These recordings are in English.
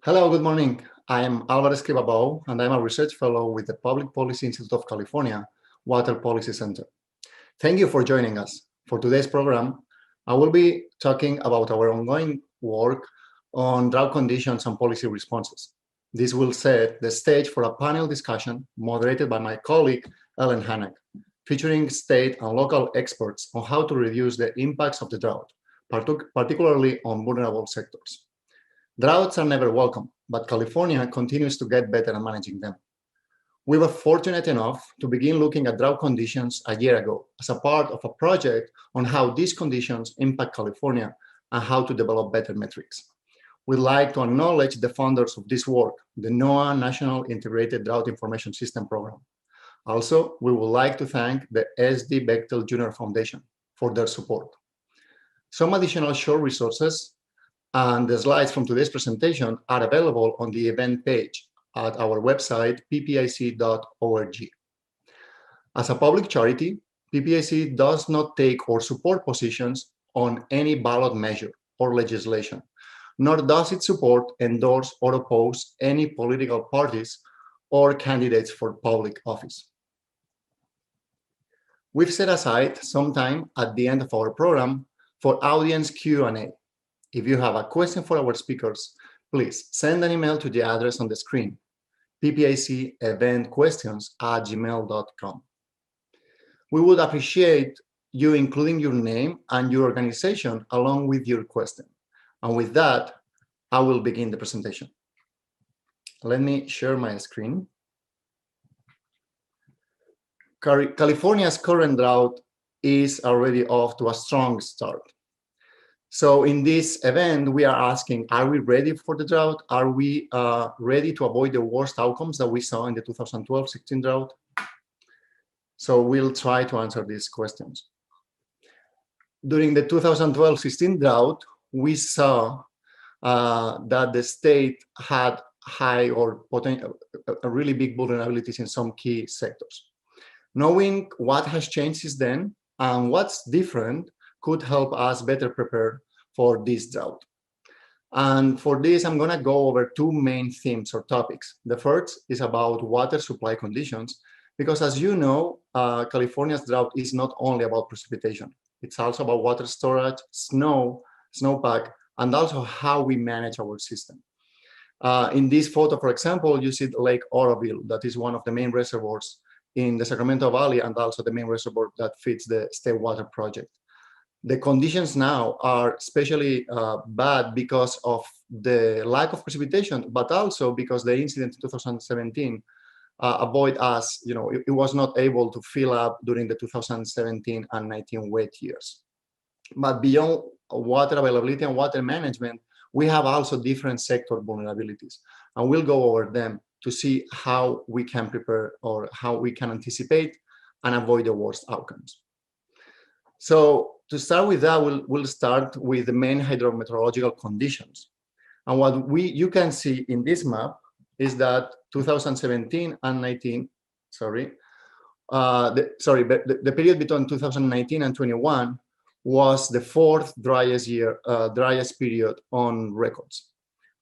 Hello, good morning. I am Alvar Escriva-Bou, and I'm a research fellow with the Public Policy Institute of California Water Policy Center. Thank you for joining us. For today's program, I will be talking about our ongoing work on drought conditions and policy responses. This will set the stage for a panel discussion moderated by my colleague, Ellen Hanak, featuring state and local experts on how to reduce the impacts of the drought, particularly on vulnerable sectors. Droughts are never welcome, but California continues to get better at managing them. We were fortunate enough to begin looking at drought conditions a year ago as a part of a project on how these conditions impact California and how to develop better metrics. We'd like to acknowledge the founders of this work, the NOAA National Integrated Drought Information System Program. Also, we would like to thank the SD Bechtel Jr. Foundation for their support. Some additional short resources and the slides from today's presentation are available on the event page at our website, ppic.org. As a public charity, PPIC does not take or support positions on any ballot measure or legislation, nor does it support, endorse, or oppose any political parties or candidates for public office. We've set aside some time at the end of our program for audience Q&A. If you have a question for our speakers, please send an email to the address on the screen, ppiceventquestions@gmail.com. We would appreciate you including your name and your organization along with your question. And with that, I will begin the presentation. Let me share my screen. California's current drought is already off to a strong start. So in this event, we are asking, are we ready for the drought? Are we ready to avoid the worst outcomes that we saw in the 2012-16 drought? So we'll try to answer these questions. During the 2012-16 drought, we saw that the state had high or really big vulnerabilities in some key sectors. Knowing what has changed since then and what's different could help us better prepare for this drought. And for this, I'm gonna go over two main themes or topics. The first is about water supply conditions, because as you know, California's drought is not only about precipitation. It's also about water storage, snowpack, and also how we manage our system. In this photo, for example, you see Lake Oroville, that is one of the main reservoirs in the Sacramento Valley and also the main reservoir that feeds the State Water Project. The conditions now are especially bad because of the lack of precipitation, but also because the incident in 2017 avoid us, it was not able to fill up during the 2017 and 19 wet years. But beyond water availability and water management, we have also different sector vulnerabilities, and we'll go over them to see how we can prepare or how we can anticipate and avoid the worst outcomes. So to start with that, we'll start with the main hydrometeorological conditions. And what you can see in this map is that 2017 and 19, the period between 2019 and 21 was the fourth driest period on records.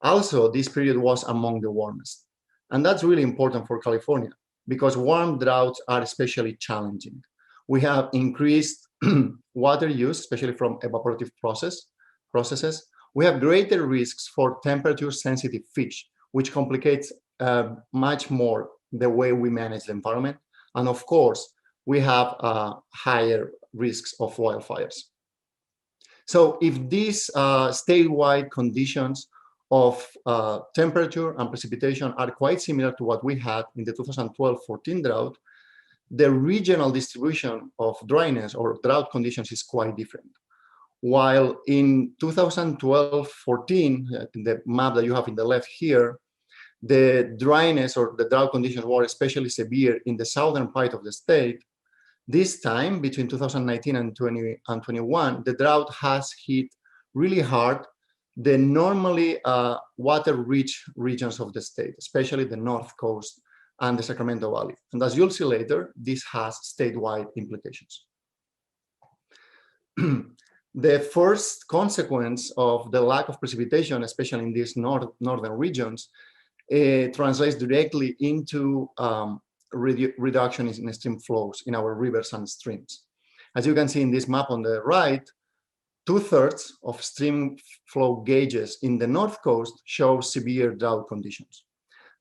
Also, this period was among the warmest. And that's really important for California because warm droughts are especially challenging. We have increased water use, especially from evaporative processes. We have greater risks for temperature-sensitive fish, which complicates much more the way we manage the environment. And of course, we have higher risks of wildfires. So if these statewide conditions of temperature and precipitation are quite similar to what we had in the 2012-14 drought, the regional distribution of dryness or drought conditions is quite different. While in 2012-14, the map that you have in the left here, the dryness or the drought conditions were especially severe in the southern part of the state. This time, between 2019 and 21, the drought has hit really hard the normally water-rich regions of the state, especially the North Coast and the Sacramento Valley. And as you'll see later, this has statewide implications. The first consequence of the lack of precipitation, especially in these northern regions, translates directly into reduction in stream flows in our rivers and streams. As you can see in this map on the right, 2/3 of stream flow gauges in the north coast show severe drought conditions.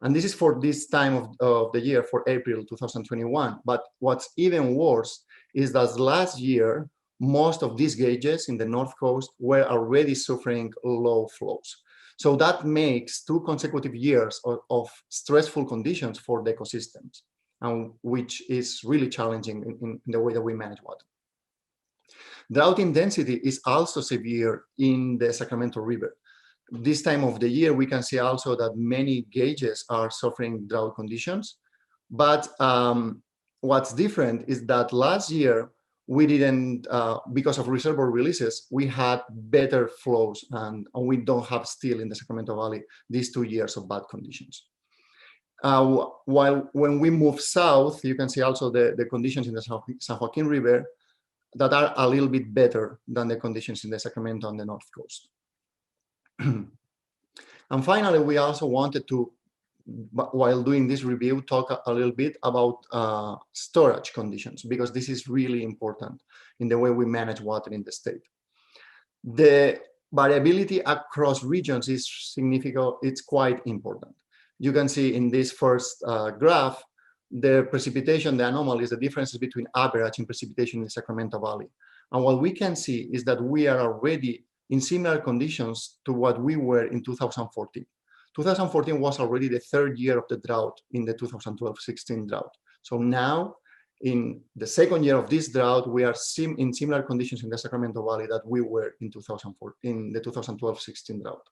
And this is for this time of the year, for April 2021. But what's even worse is that last year, most of these gauges in the north coast were already suffering low flows. So that makes 2 consecutive years of stressful conditions for the ecosystems, and which is really challenging in the way that we manage water. Drought intensity is also severe in the Sacramento River. This time of the year, we can see also that many gauges are suffering drought conditions. But what's different is that last year, we didn't, because of reservoir releases, we had better flows, and we don't have still in the Sacramento Valley these 2 years of bad conditions. While when we move south, you can see also the conditions in the San Joaquin River that are a little bit better than the conditions in the Sacramento on the north coast. And finally, we also wanted to, while doing this review, talk a little bit about storage conditions, because this is really important in the way we manage water in the state. The variability across regions is significant, it's quite important. You can see in this first graph, the precipitation, the anomalies, the differences between average and precipitation in the Sacramento Valley. And what we can see is that we are already in similar conditions to what we were in 2014. 2014 was already the 3rd year of the drought in the 2012-16 drought. So now, in the 2nd year of this drought, we are in similar conditions in the Sacramento Valley that we were in 2014, in the 2012-16 drought.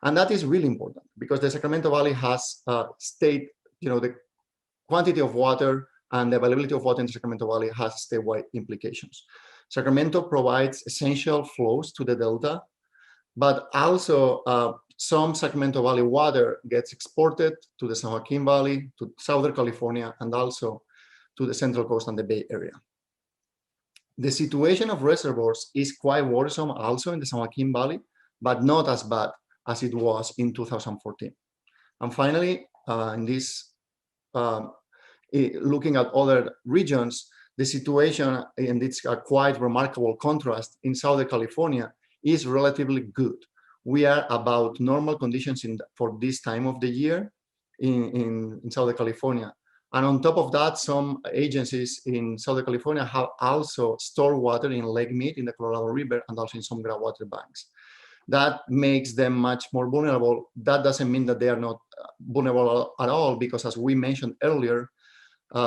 And that is really important because the Sacramento Valley has the quantity of water and the availability of water in the Sacramento Valley has statewide implications. Sacramento provides essential flows to the Delta, but also some Sacramento Valley water gets exported to the San Joaquin Valley, to Southern California, and also to the Central Coast and the Bay Area. The situation of reservoirs is quite worrisome also in the San Joaquin Valley, but not as bad as it was in 2014. And finally, in this, looking at other regions, the situation, and it's a quite remarkable contrast, in Southern California is relatively good. We are about normal conditions for this time of the year in Southern California. And on top of that, some agencies in Southern California have also stored water in Lake Mead in the Colorado River and also in some groundwater banks. That makes them much more vulnerable. That doesn't mean that they are not vulnerable at all, because as we mentioned earlier,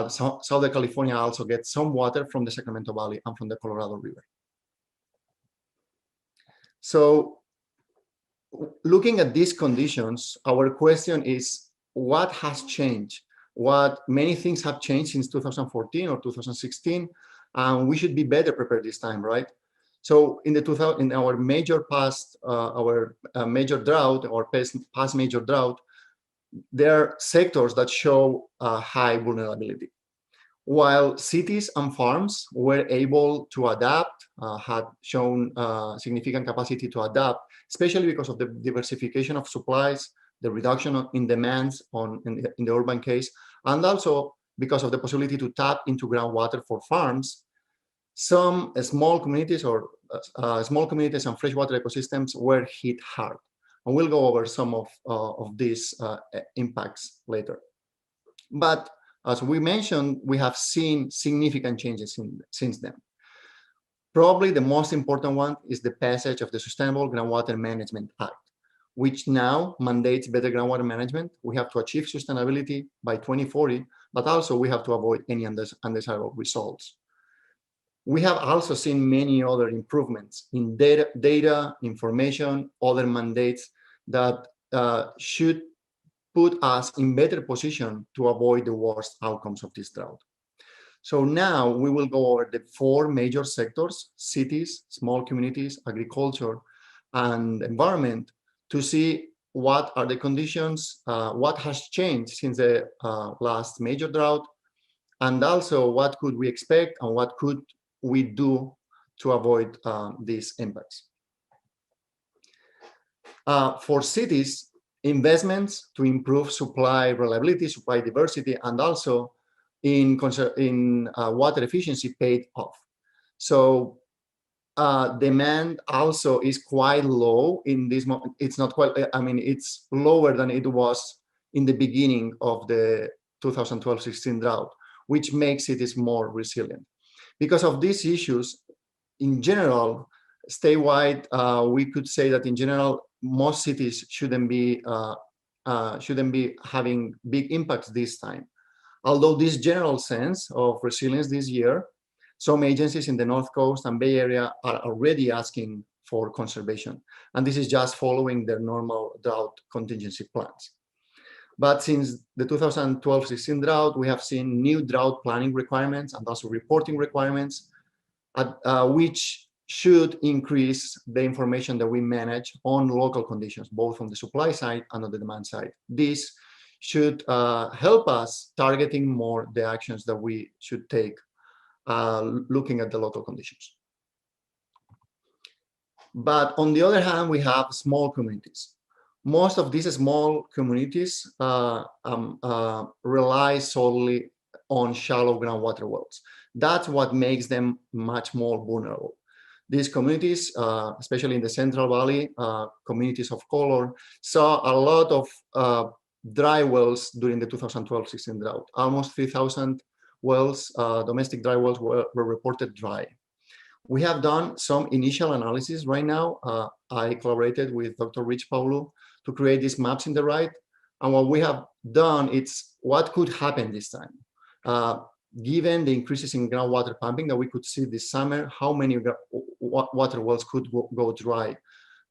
Southern California also gets some water from the Sacramento Valley and from the Colorado River. So looking at these conditions, our question is, what has changed? Many things have changed since 2014 or 2016, and we should be better prepared this time, right? So in our major past, major drought or past major drought, there are sectors that show high vulnerability. While cities and farms were able to adapt, had shown significant capacity to adapt, especially because of the diversification of supplies, the reduction in demands in the urban case, and also because of the possibility to tap into groundwater for farms, some small communities and freshwater ecosystems were hit hard. And we'll go over some of these impacts later. But as we mentioned, we have seen significant changes since then. Probably the most important one is the passage of the Sustainable Groundwater Management Act, which now mandates better groundwater management. We have to achieve sustainability by 2040, but also we have to avoid any undesirable results. We have also seen many other improvements in data, information, other mandates that should put us in better position to avoid the worst outcomes of this drought. So now we will go over the 4 major sectors: cities, small communities, agriculture, and environment, to see what are the conditions, what has changed since the last major drought, and also what could we expect and what could we do to avoid these impacts. For cities, investments to improve supply reliability, supply diversity, and also in water efficiency paid off. So demand also is quite low in this moment. It's not quite, I mean, it's lower than it was in the beginning of the 2012-16 drought, which makes it more resilient. Because of these issues, in general, statewide, we could say that in general, most cities shouldn't be having big impacts this time. Although this general sense of resilience this year, some agencies in the North Coast and Bay Area are already asking for conservation. And this is just following their normal drought contingency plans. But since the 2012-16 drought, we have seen new drought planning requirements and also reporting requirements, which should increase the information that we manage on local conditions, both on the supply side and on the demand side. This should help us targeting more the actions that we should take looking at the local conditions. But on the other hand, we have small communities. Most of these small communities rely solely on shallow groundwater wells. That's what makes them much more vulnerable. These communities, especially in the Central Valley, communities of color, saw a lot of dry wells during the 2012-16 drought. Almost 3,000 wells, domestic dry wells were reported dry. We have done some initial analysis right now. I collaborated with Dr. Rich Paulo to create these maps in the right. And what we have done, it's what could happen this time. Given the increases in groundwater pumping that we could see this summer, how many water wells could go dry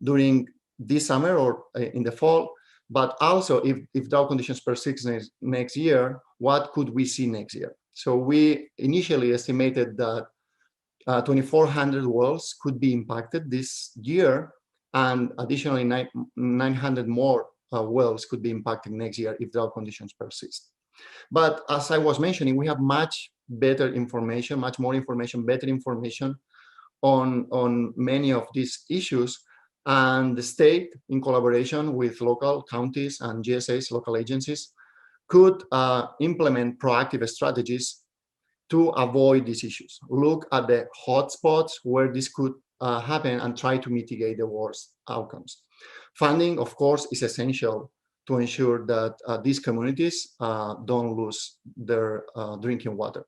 during this summer or in the fall, but also if drought conditions persist next year, what could we see next year? So we initially estimated that 2,400 wells could be impacted this year, and additionally 900 more wells could be impacted next year if drought conditions persist. But as I was mentioning, we have much better information, much more information, better information on many of these issues. And the state, in collaboration with local counties and GSAs, local agencies, could implement proactive strategies to avoid these issues. Look at the hotspots where this could happen and try to mitigate the worst outcomes. Funding, of course, is essential to ensure that these communities don't lose their drinking water.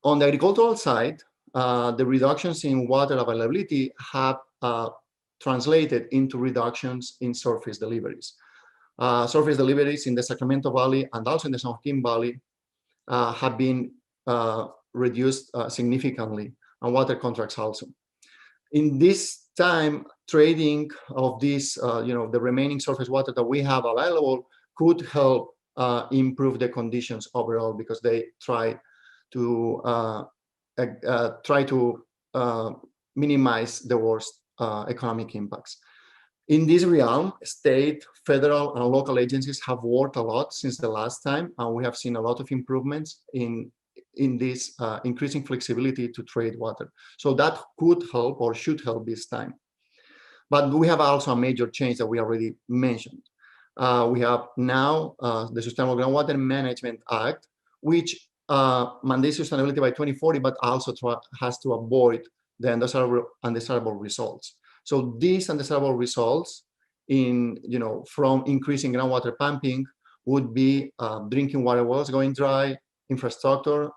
On the agricultural side, the reductions in water availability have translated into reductions in surface deliveries. Surface deliveries in the Sacramento Valley and also in the San Joaquin Valley have been reduced significantly, and water contracts also. In this time, trading of this, the remaining surface water that we have available could help improve the conditions overall, because they try to minimize the worst economic impacts. In this realm, state, federal, and local agencies have worked a lot since the last time, and we have seen a lot of improvements in this increasing flexibility to trade water. So that could help or should help this time. But we have also a major change that we already mentioned. We have now the Sustainable Groundwater Management Act, which mandates sustainability by 2040, but also has to avoid the undesirable results. So these undesirable results from increasing groundwater pumping would be drinking water wells going dry, infrastructure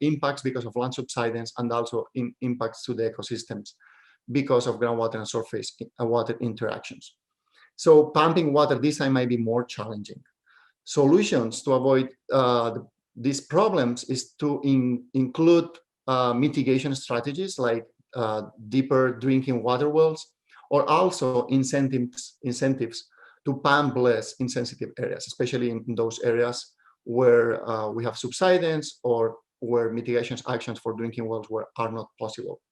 impacts because of land subsidence, and also impacts to the ecosystems because of groundwater and surface water interactions. So pumping water this time might be more challenging. Solutions to avoid these problems is to include mitigation strategies like deeper drinking water wells, or also incentives to pump less in sensitive areas, especially in those areas where we have subsidence or where mitigation actions for drinking wells are not possible.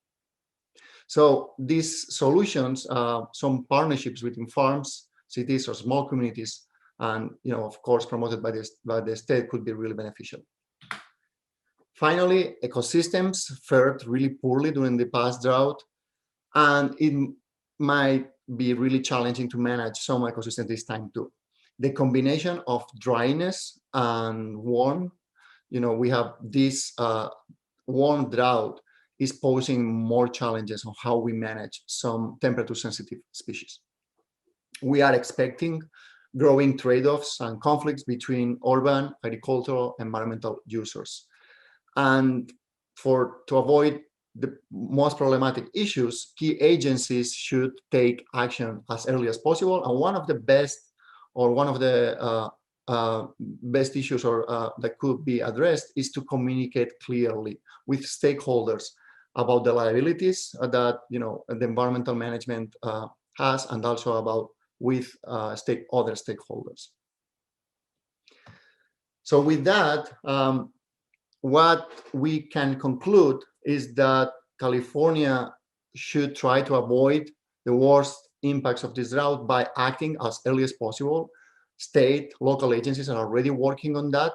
So these solutions, some partnerships between farms, cities, or small communities, and of course promoted by the state, could be really beneficial. Finally, ecosystems fared really poorly during the past drought, and it might be really challenging to manage some ecosystems this time too. The combination of dryness and warm, we have this warm drought is posing more challenges on how we manage some temperature sensitive species. We are expecting growing trade-offs and conflicts between urban, agricultural, environmental users. And to avoid the most problematic issues, key agencies should take action as early as possible. And one of the best issues that could be addressed is to communicate clearly with stakeholders about the liabilities that the environmental management has, and also about with other stakeholders. So with that, what we can conclude is that California should try to avoid the worst impacts of this drought by acting as early as possible. State, local agencies are already working on that,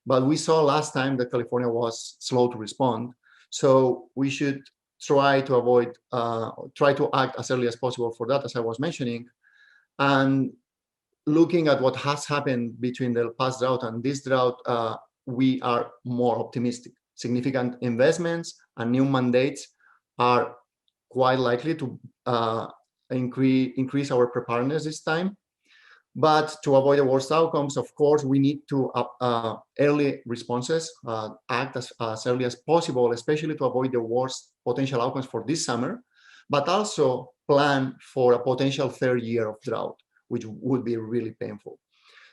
but we saw last time that California was slow to respond. So we should try to act as early as possible for that, as I was mentioning. And looking at what has happened between the past drought and this drought, we are more optimistic. Significant investments and new mandates are quite likely to increase our preparedness this time. But to avoid the worst outcomes, of course, we need to early responses, act as early as possible, especially to avoid the worst potential outcomes for this summer, but also plan for a potential third year of drought, which would be really painful.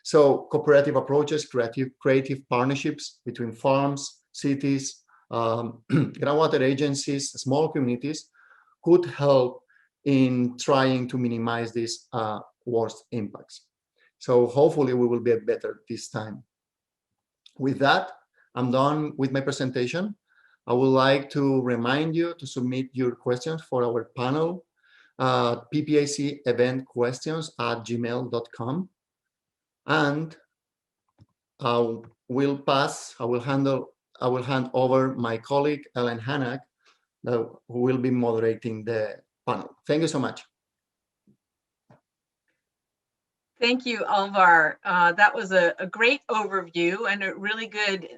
So cooperative approaches, creative partnerships between farms, cities, groundwater agencies, small communities could help in trying to minimize these worst impacts. So hopefully we will be better this time. With that, I'm done with my presentation. I would like to remind you to submit your questions for our panel, PPIC event questions at gmail.com. And I will hand over my colleague, Ellen Hanak, who will be moderating the panel. Thank you so much. Thank you, Alvar. That was a great overview and a really good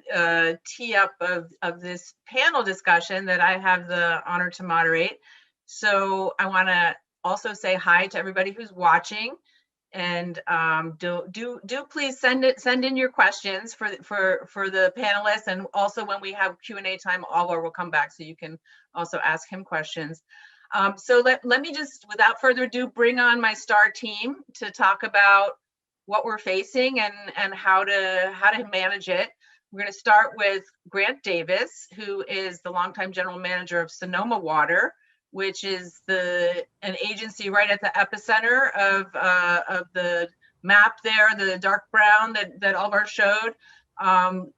tee up of this panel discussion that I have the honor to moderate. So I want to also say hi to everybody who's watching, and do please send in your questions for the panelists, and also when we have Q&A time, Alvar will come back so you can also ask him questions. So let me just, without further ado, bring on my STAR team to talk about what we're facing and how to manage it. We're going to start with Grant Davis, who is the longtime general manager of Sonoma Water, which is an agency right at the epicenter of the map there, the dark brown that Alvar showed.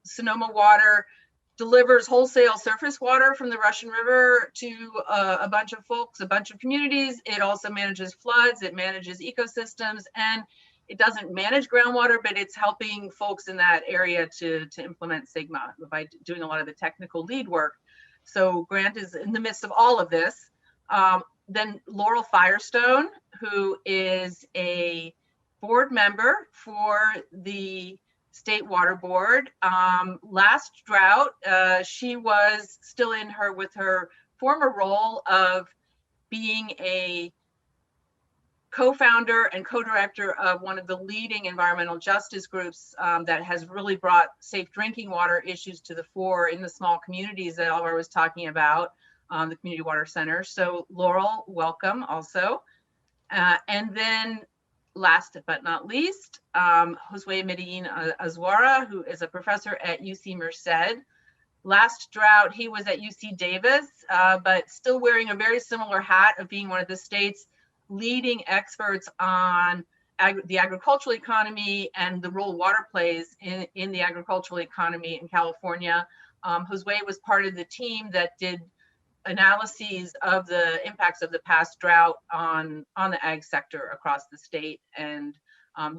Sonoma Water delivers wholesale surface water from the Russian River to a bunch of folks, a bunch of communities. It also manages floods, it manages ecosystems, and it doesn't manage groundwater, but it's helping folks in that area to implement SGMA by doing a lot of the technical lead work. So Grant is in the midst of all of this. Then Laurel Firestone, who is a board member for the State Water Board. Last drought, she was still with her former role of being a co-founder and co-director of one of the leading environmental justice groups that has really brought safe drinking water issues to the fore in the small communities that Alvar was talking about, the community water centers. So Laurel, welcome also. And then last but not least, Josué Medellín-Azuara, who is a professor at UC Merced. Last drought, he was at UC Davis, but still wearing a very similar hat of being one of the state's leading experts on the agricultural economy and the role water plays in the agricultural economy in California. Josué was part of the team that did analyses of the impacts of the past drought on the ag sector across the state, and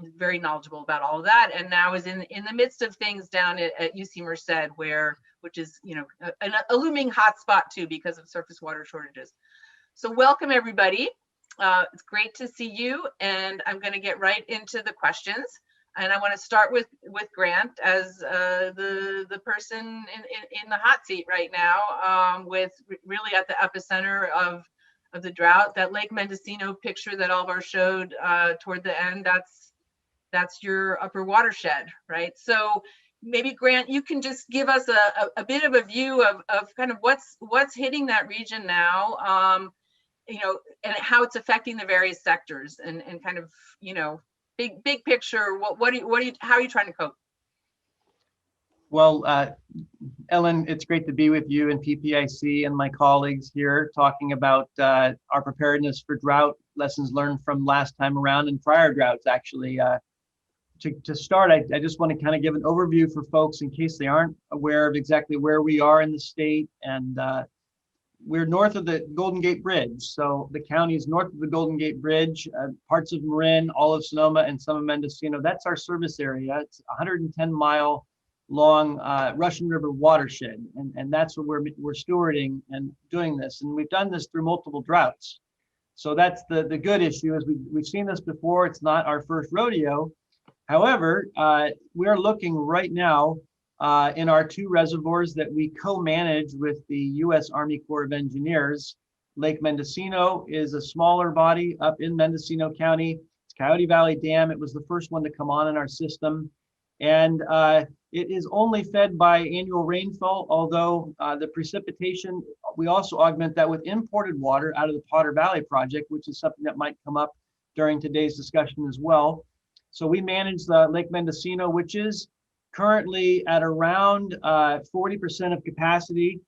He's very knowledgeable about all of that, and now is in the midst of things down at UC Merced, which is, you know, a looming hotspot too because of surface water shortages. So welcome everybody. It's great to see you, and I'm going to get right into the questions. And I want to start with Grant as the person in the hot seat right now, with really at the epicenter of the drought. That Lake Mendocino picture that Alvar showed toward the end, that's your upper watershed, right? So maybe Grant, you can just give us a bit of a view of kind of what's hitting that region now, you know, and how it's affecting the various sectors, and kind of, you know, big picture. How are you trying to cope? Well, Ellen, it's great to be with you and PPIC and my colleagues here talking about our preparedness for drought, lessons learned from last time around and prior droughts, actually. To start, I just want to kind of give an overview for folks in case they aren't aware of exactly where we are in the state. And we're north of the Golden Gate Bridge. So the county is north of the Golden Gate Bridge, parts of Marin, all of Sonoma, and some of Mendocino. That's our service area. It's 110-mile long Russian River watershed. And that's what we're stewarding and doing this. And we've done this through multiple droughts. So that's the good issue is we've seen this before. It's not our first rodeo. However, we're looking right now in our two reservoirs that we co-manage with the U.S. Army Corps of Engineers. Lake Mendocino is a smaller body up in Mendocino County. It's Coyote Valley Dam. It was the first one to come on in our system. And it is only fed by annual rainfall, although the precipitation, we also augment that with imported water out of the Potter Valley project, which is something that might come up during today's discussion as well. So we manage the Lake Mendocino, which is currently at around 40% of capacity.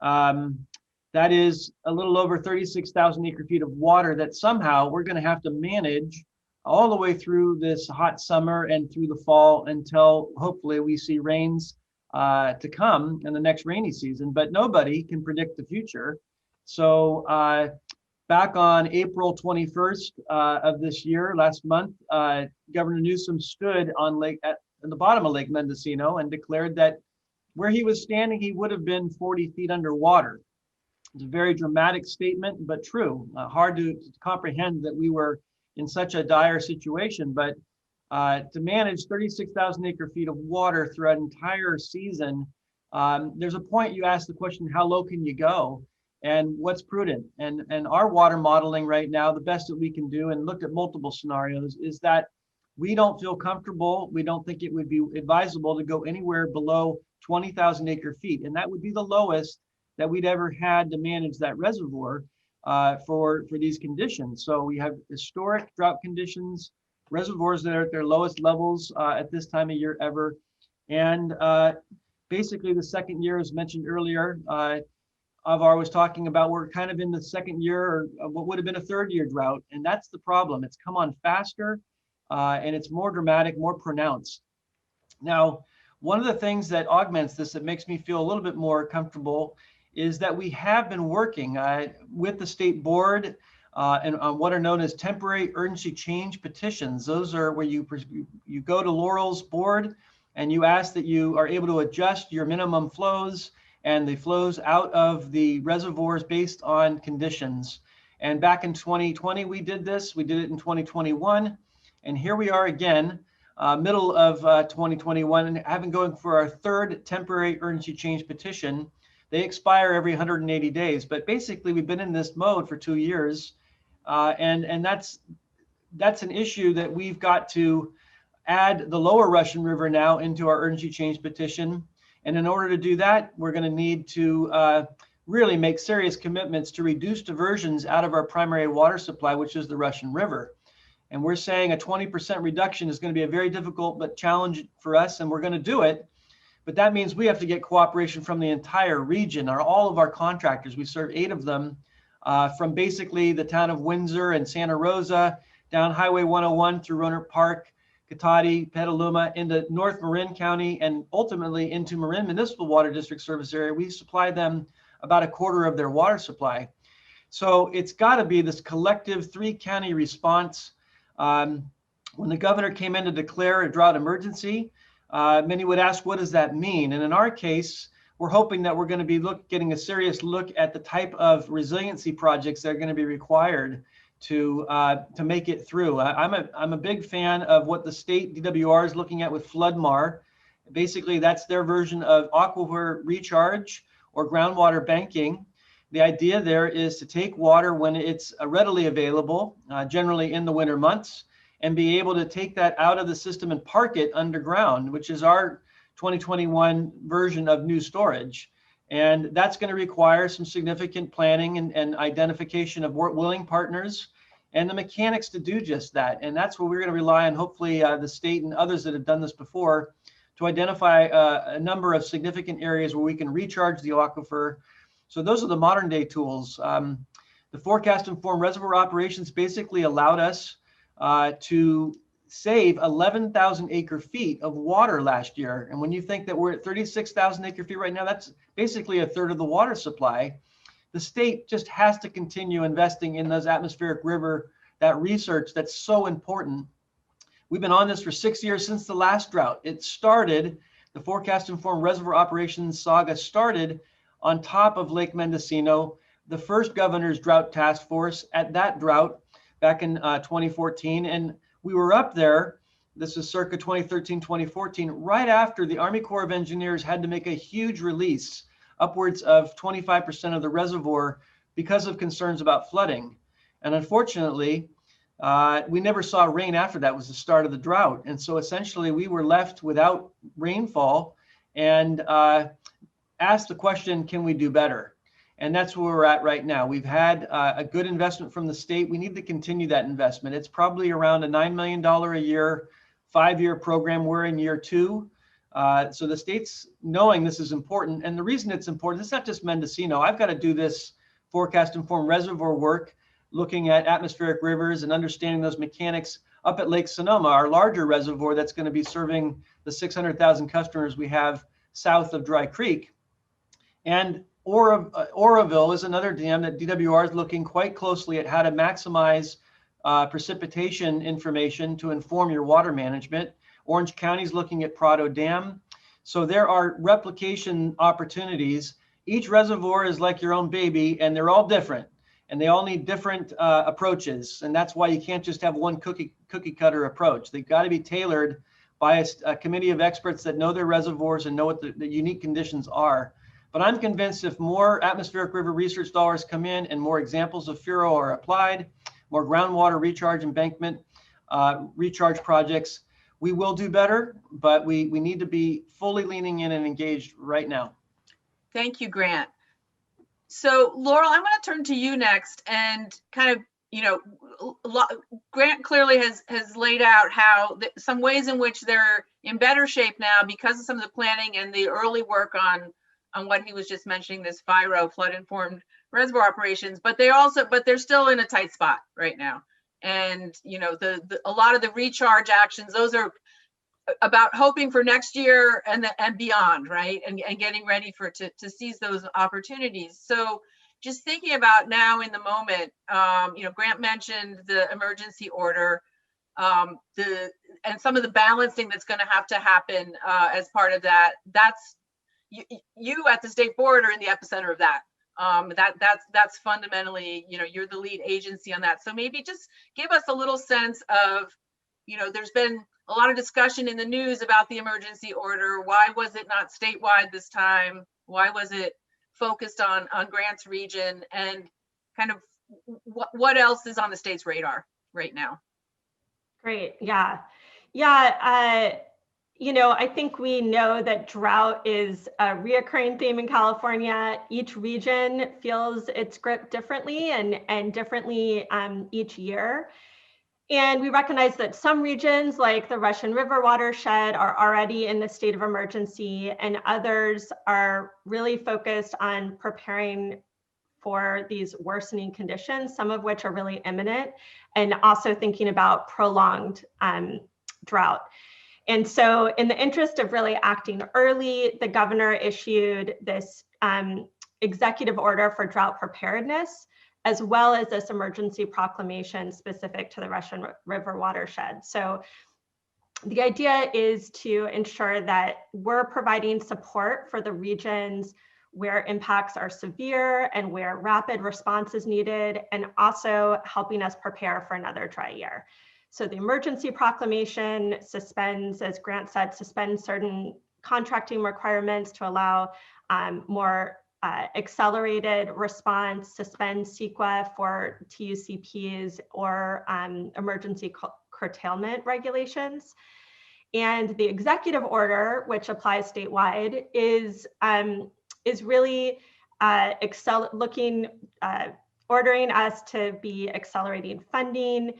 That is a little over 36,000 acre feet of water that somehow we're going to have to manage all the way through this hot summer and through the fall until hopefully we see rains to come in the next rainy season. But nobody can predict the future. So back on April 21st of this year, last month, Governor Newsom stood on at the bottom of Lake Mendocino and declared that where he was standing, he would have been 40 feet underwater. It's a very dramatic statement, but true. Hard to comprehend that we were in such a dire situation, but to manage 36,000 acre feet of water through an entire season, there's a point you ask the question, how low can you go? And what's prudent? And our water modeling right now, the best that we can do, and looked at multiple scenarios, is that we don't feel comfortable. We don't think it would be advisable to go anywhere below 20,000 acre feet. And that would be the lowest that we'd ever had to manage that reservoir for these conditions. So we have historic drought conditions, reservoirs that are at their lowest levels at this time of year ever. And basically the second year, as mentioned earlier, Alvar was talking about, we're kind of in the second year, or what would have been a third year drought. And that's the problem. It's come on faster and it's more dramatic, more pronounced. Now, one of the things that augments this, that makes me feel a little bit more comfortable, is that we have been working with the state board and on what are known as temporary urgency change petitions. Those are where you go to Laurel's board and you ask that you are able to adjust your minimum flows and the flows out of the reservoirs based on conditions. And back in 2020, we did this. We did it in 2021. And here we are again, middle of 2021, and having going for our third temporary urgency change petition. They expire every 180 days. But basically, we've been in this mode for 2 years. And that's an issue that we've got to add the lower Russian River now into our urgency change petition. And in order to do that, we're going to need to really make serious commitments to reduce diversions out of our primary water supply, which is the Russian River. And we're saying a 20% reduction is going to be a very difficult but challenge for us, and we're going to do it. But that means we have to get cooperation from the entire region, or all of our contractors. We serve 8 of them, from basically the town of Windsor and Santa Rosa, down Highway 101 through Rohnert Park, Cotati, Petaluma, into North Marin County, and ultimately into Marin Municipal Water District service area. We supply them about a quarter of their water supply. So it's got to be this collective 3-county response. When the governor came in to declare a drought emergency, many would ask, what does that mean? And in our case, we're hoping that we're going to be getting a serious look at the type of resiliency projects that are going to be required to make it through. I'm a big fan of what the state DWR is looking at with FloodMar. Basically, that's their version of aquifer recharge or groundwater banking. The idea there is to take water when it's readily available, generally in the winter months, and be able to take that out of the system and park it underground, which is our 2021 version of new storage. And that's going to require some significant planning and identification of willing partners and the mechanics to do just that. And that's where we're going to rely on, hopefully, the state and others that have done this before to identify a number of significant areas where we can recharge the aquifer. So those are the modern day tools. The forecast informed reservoir operations basically allowed us to save 11,000 acre feet of water last year. And when you think that we're at 36,000 acre feet right now, that's basically a third of the water supply. The state just has to continue investing in those atmospheric river, that research that's so important. We've been on this for 6 years since the last drought. It started, the forecast informed reservoir operations saga started on top of Lake Mendocino, the first governor's drought task force at that drought back in 2014. And we were up there, this is circa 2013, 2014, right after the Army Corps of Engineers had to make a huge release, upwards of 25% of the reservoir because of concerns about flooding. And unfortunately, we never saw rain after that. Was the start of the drought. And so essentially we were left without rainfall and asked the question, can we do better? And that's where we're at right now. We've had a good investment from the state. We need to continue that investment. It's probably around a $9 million a year, 5-year program. We're in year 2. So the state's knowing this is important. And the reason it's important, it's not just Mendocino. I've got to do this forecast informed reservoir work, looking at atmospheric rivers and understanding those mechanics up at Lake Sonoma, our larger reservoir that's going to be serving the 600,000 customers we have south of Dry Creek. And Oroville is another dam that DWR is looking quite closely at how to maximize precipitation information to inform your water management. Orange County is looking at Prado Dam. So there are replication opportunities. Each reservoir is like your own baby, and they're all different. And they all need different approaches. And that's why you can't just have one cookie cutter approach. They've got to be tailored by a committee of experts that know their reservoirs and know what the unique conditions are. But I'm convinced if more atmospheric river research dollars come in and more examples of FURO are applied, more groundwater recharge embankment recharge projects, we will do better, but we need to be fully leaning in and engaged right now. Thank you, Grant. So Laurel, I'm going to turn to you next and kind of, Grant clearly has laid out how some ways in which they're in better shape now because of some of the planning and the early work on what he was just mentioning, this FIRO, flood informed reservoir operations, but they're still in a tight spot right now. And a lot of the recharge actions, those are about hoping for next year and beyond, right? And getting ready to seize those opportunities. So just thinking about now in the moment, Grant mentioned the emergency order, and some of the balancing that's going to happen as part of that. That's you at the state board are in the epicenter of that. That's fundamentally, you're the lead agency on that. So maybe just give us a little sense of, there's been a lot of discussion in the news about the emergency order. Why was it not statewide this time? Why was it focused on Grant's region? And kind of what else is on the state's radar right now? Great. Yeah. I think we know that drought is a reoccurring theme in California. Each region feels its grip differently and differently each year. And we recognize that some regions like the Russian River watershed are already in the state of emergency, and others are really focused on preparing for these worsening conditions, some of which are really imminent, and also thinking about prolonged drought. And so in the interest of really acting early, the governor issued this executive order for drought preparedness as well as this emergency proclamation specific to the Russian River watershed. So the idea is to ensure that we're providing support for the regions where impacts are severe and where rapid response is needed, and also helping us prepare for another dry year. So the emergency proclamation suspends, as Grant said, suspends certain contracting requirements to allow more accelerated response, suspend CEQA for TUCPs or emergency curtailment regulations. And the executive order, which applies statewide, is really ordering us to be accelerating funding,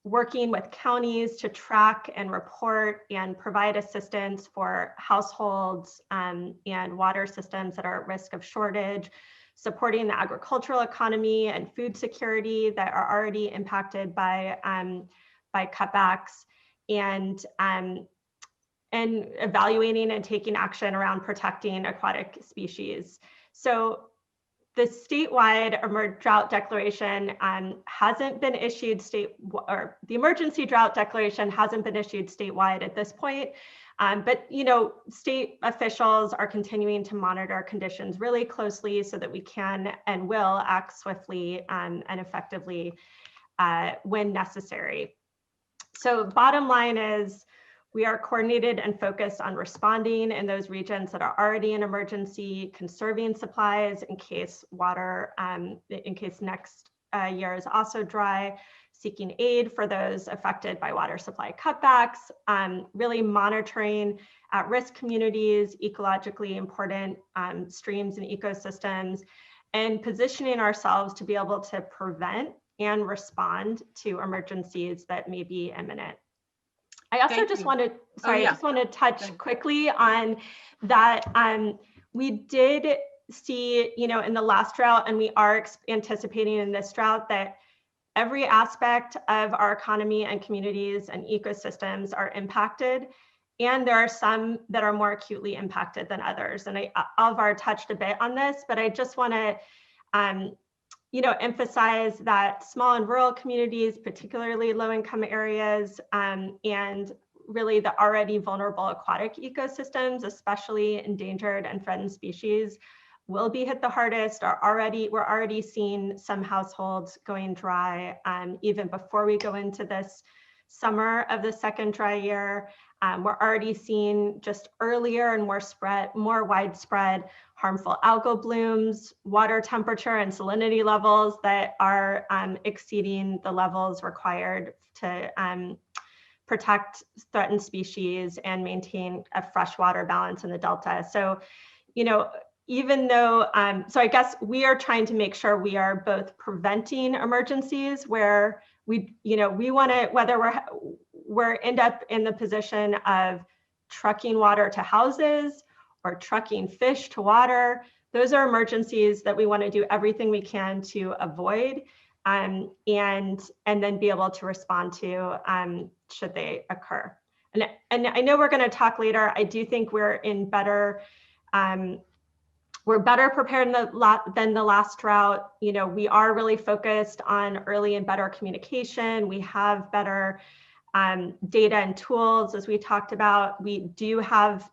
working with counties to track and report and provide assistance for households and water systems that are at risk of shortage, supporting the agricultural economy and food security that are already impacted by cutbacks, and evaluating and taking action around protecting aquatic species. So the statewide drought declaration hasn't been issued or the emergency drought declaration hasn't been issued statewide at this point. But state officials are continuing to monitor conditions really closely so that we can and will act swiftly and effectively when necessary. So bottom line is, we are coordinated and focused on responding in those regions that are already in emergency, conserving supplies in case next year is also dry, seeking aid for those affected by water supply cutbacks, really monitoring at-risk communities, ecologically important streams and ecosystems, and positioning ourselves to be able to prevent and respond to emergencies that may be imminent. I also just want to, I just want to touch quickly on that. We did see, in the last drought, and we are anticipating in this drought, that every aspect of our economy and communities and ecosystems are impacted. And there are some that are more acutely impacted than others. And Alvar touched a bit on this, but I just want to emphasize that small and rural communities, particularly low-income areas, and really the already vulnerable aquatic ecosystems, especially endangered and threatened species, will be hit the hardest. We're already seeing some households going dry even before we go into this summer of the second dry year. We're already seeing just earlier and more widespread harmful algal blooms, water temperature and salinity levels that are exceeding the levels required to protect threatened species and maintain a freshwater balance in the Delta. So, even though, so I guess we are trying to make sure we are both preventing emergencies where we want to, whether we're end up in the position of trucking water to houses or trucking fish to water. Those are emergencies that we want to do everything we can to avoid and then be able to respond to should they occur. And I know we're going to talk later. I do think we're better prepared than the last drought. We are really focused on early and better communication. We have better data and tools, as we talked about. We do have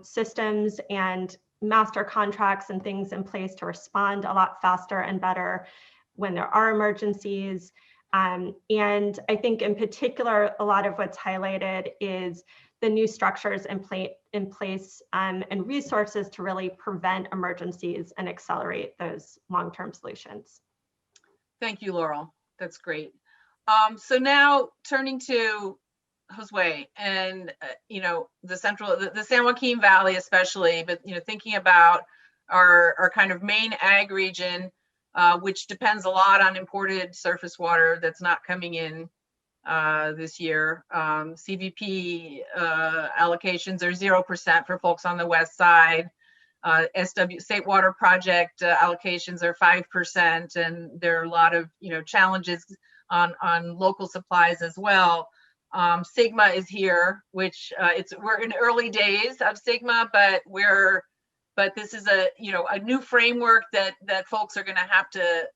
systems and master contracts and things in place to respond a lot faster and better when there are emergencies. And I think in particular, a lot of what's highlighted is the new structures in place and resources to really prevent emergencies and accelerate those long-term solutions. Thank you, Laurel. That's great. So now turning to Josué and the San Joaquin Valley especially, but thinking about our kind of main ag region, which depends a lot on imported surface water that's not coming in this year. CVP allocations are 0% for folks on the west side. State Water Project allocations are 5%, and there are a lot of challenges on local supplies as well. Sigma is here, which we're in early days of Sigma, but we're but this is a new framework that folks are going to have to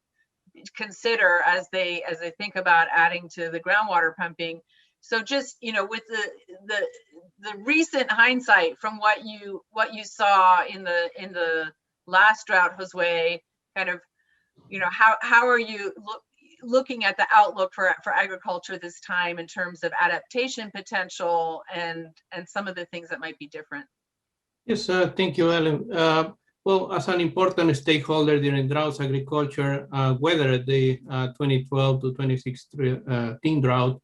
consider as they think about adding to the groundwater pumping. So just, with the recent hindsight from what you saw in the last drought, Josué, kind of, how are you looking at the outlook for agriculture this time in terms of adaptation potential and some of the things that might be different? Yes, thank you, Ellen. Well, as an important stakeholder during droughts, agriculture weathered the 2012 to 2016 drought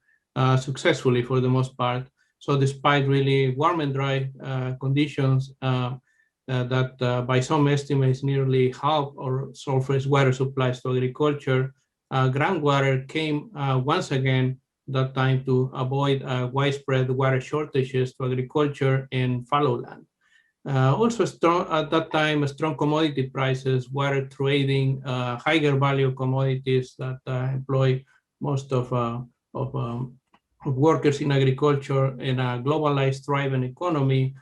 successfully for the most part. So despite really warm and dry conditions that by some estimates nearly half our surface water supplies to agriculture, groundwater came once again that time to avoid widespread water shortages to agriculture and fallow land. Also strong at that time, strong commodity prices, water trading, higher value commodities that employ most of workers in agriculture in a globalized thriving economy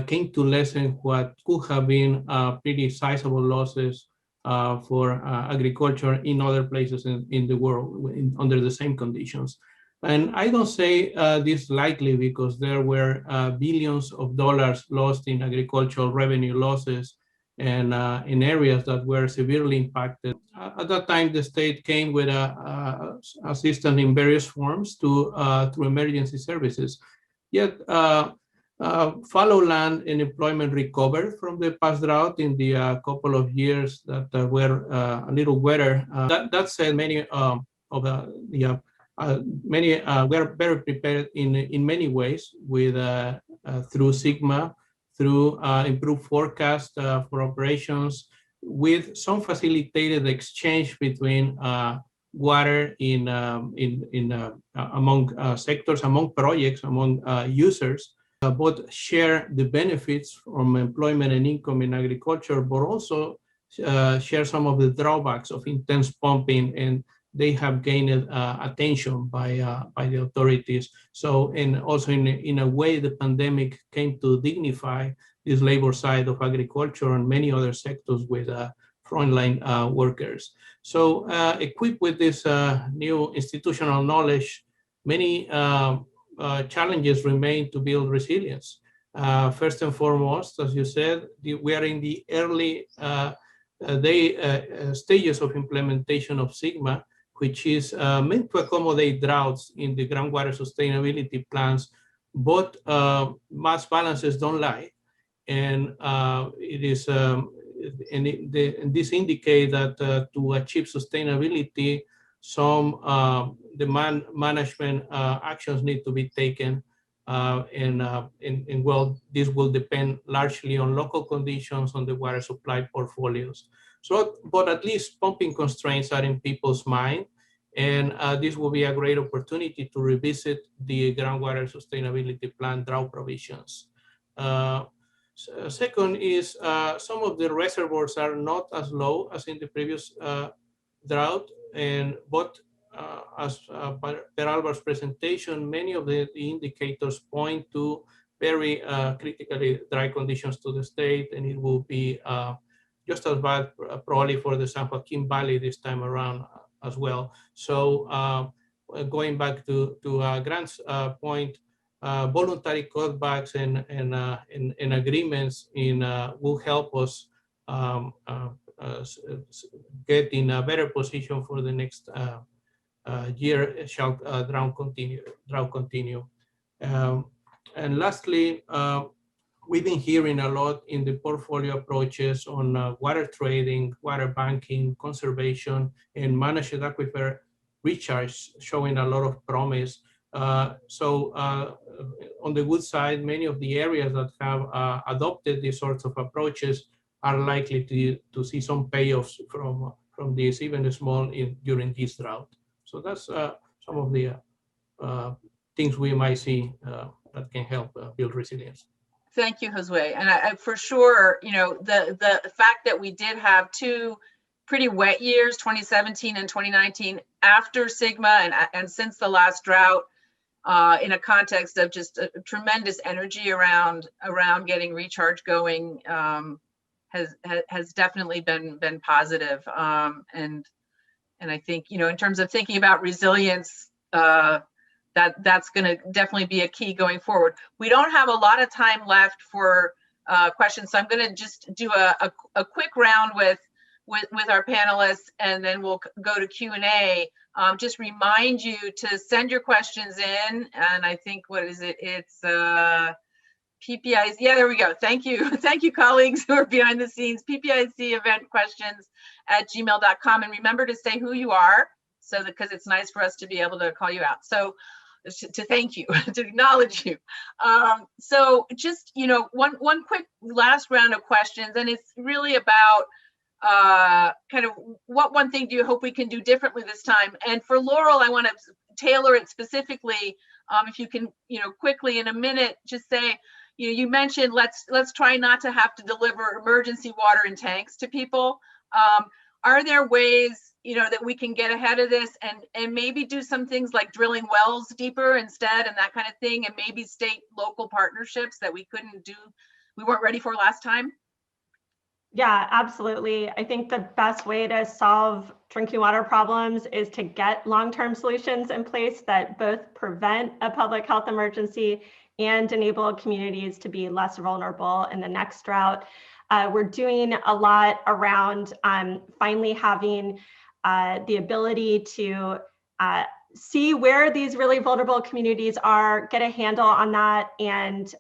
came to lessen what could have been pretty sizable losses for agriculture in other places in the world under the same conditions. And I don't say this lightly because there were billions of dollars lost in agricultural revenue losses and in areas that were severely impacted. At that time, the state came with assistance in various forms through emergency services. Yet, fallow land and employment recovered from the past drought in the couple of years that were a little wetter. That said, many of many were better prepared in many ways with through SGMA, through improved forecast for operations, with some facilitated exchange between water among sectors, among projects, among users. Both share the benefits from employment and income in agriculture, but also share some of the drawbacks of intense pumping, and they have gained attention by the authorities. So, and also in a way, the pandemic came to dignify this labor side of agriculture and many other sectors with frontline workers. So, equipped with this new institutional knowledge, many challenges remain to build resilience. First and foremost, as you said, we are in the early stages of implementation of SGMA, which is meant to accommodate droughts in the groundwater sustainability plans, but mass balances don't lie. And it is, and this indicates that to achieve sustainability, some demand management actions need to be taken. And well, this will depend largely on local conditions on the water supply portfolios. So, but at least pumping constraints are in people's mind, and this will be a great opportunity to revisit the groundwater sustainability plan drought provisions. Second is some of the reservoirs are not as low as in the previous drought, but as per Alvar's presentation, many of the indicators point to very critically dry conditions to the state, and it will be just as bad probably for the San Joaquin Valley this time around as well. So going back to Grant's point, voluntary cutbacks and agreements will help us get in a better position for the next year shall drought continue. And lastly, we've been hearing a lot in the portfolio approaches on water trading, water banking, conservation, and managed aquifer recharge, showing a lot of promise. So on the good side, many of the areas that have adopted these sorts of approaches are likely to see some payoffs from this, even small, during this drought. So that's some of the things we might see that can help build resilience. Thank you, Josué. And I for sure, the fact that we did have two pretty wet years, 2017 and 2019, after SGMA and since the last drought, in a context of just a tremendous energy around getting recharge going, has definitely been positive. And I think, you know, in terms of thinking about resilience, that's going to definitely be a key going forward. We don't have a lot of time left for questions, so I'm going to just do a quick round with our panelists, and then we'll go to Q&A. Just remind you to send your questions in, and I think, what is it? It's PPIC. Yeah, there we go. Thank you. Thank you, colleagues who are behind the scenes. PPIC event questions at gmail.com. And remember to say who you are, so that, because it's nice for us to be able to call you out. So to thank you, to acknowledge you. So just, you know, one quick last round of questions, and it's really about kind of what one thing do you hope we can do differently this time? And for Laurel, I want to tailor it specifically. If you can, you know, quickly in a minute, just say, you know, you mentioned let's try not to have to deliver emergency water in tanks to people. Are there ways, you know, that we can get ahead of this and maybe do some things like drilling wells deeper instead and that kind of thing, and maybe state local partnerships that we weren't ready for last time? Yeah, absolutely. I think the best way to solve drinking water problems is to get long-term solutions in place that both prevent a public health emergency and enable communities to be less vulnerable in the next drought. We're doing a lot around finally having the ability to see where these really vulnerable communities are, get a handle on that, and